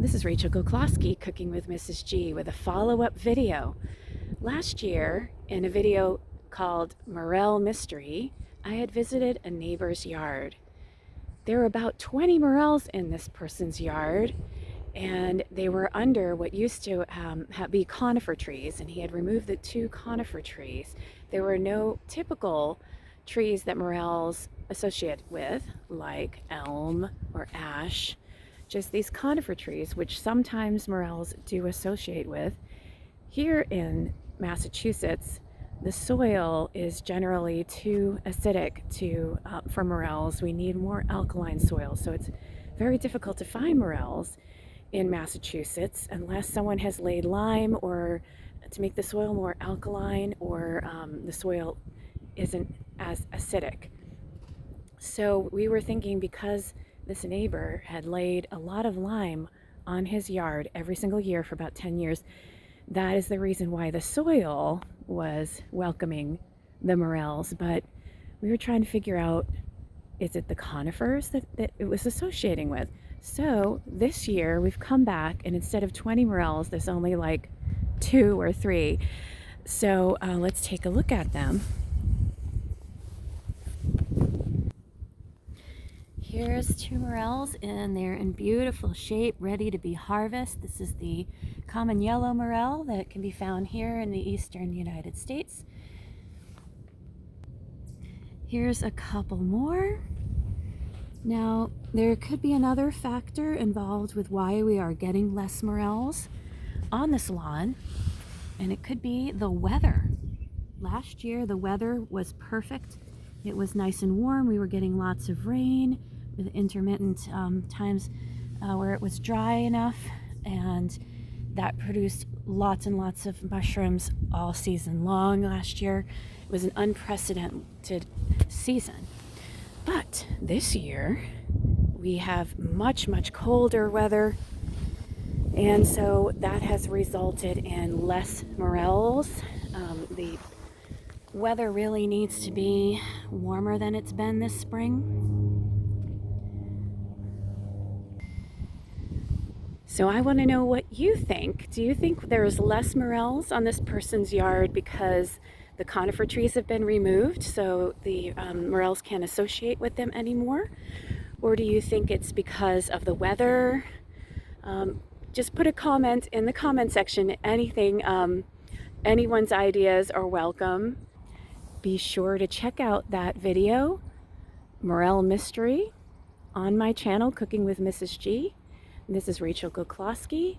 This is Rachel Goclawski, Cooking with Mrs. G, with a follow-up video. Last year, in a video called Morel Mystery, I had visited a neighbor's yard. There were about 20 morels in this person's yard, and they were under what used to be conifer trees, and he had removed the 2 conifer trees. There were no typical trees that morels associate with, like elm or ash, just these conifer trees, which sometimes morels do associate with. Here in Massachusetts, the soil is generally too acidic for morels. We need more alkaline soil, so it's very difficult to find morels in Massachusetts unless someone has laid lime or to make the soil more alkaline, or the soil isn't as acidic. So we were thinking, because this neighbor had laid a lot of lime on his yard every single year for about 10 years, that is the reason why the soil was welcoming the morels. But we were trying to figure out, is it the conifers that it was associating with? So this year we've come back, and instead of 20 morels, there's only like 2 or 3. So let's take a look at them. Here's 2 morels, and they're in beautiful shape, ready to be harvested. This is the common yellow morel that can be found here in the eastern United States. Here's a couple more. Now, there could be another factor involved with why we are getting less morels on this lawn, and it could be the weather. Last year, the weather was perfect. It was nice and warm. We were getting lots of rain with intermittent times where it was dry enough, and that produced lots and lots of mushrooms all season long last year. It was an unprecedented season. But this year we have much colder weather, and so that has resulted in less morels. The weather really needs to be warmer than it's been this spring. So I want to know what you think. Do you think there's less morels on this person's yard because the conifer trees have been removed, so the morels can't associate with them anymore? Or do you think it's because of the weather? Just put a comment in the comment section. Anything, anyone's ideas are welcome. Be sure to check out that video, Morel Mystery, on my channel, Cooking with Mrs. G. This is Rachel Goclawski.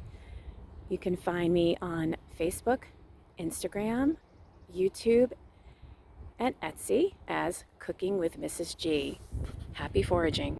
You can find me on Facebook, Instagram, YouTube, and Etsy as Cooking with Mrs. G. Happy foraging.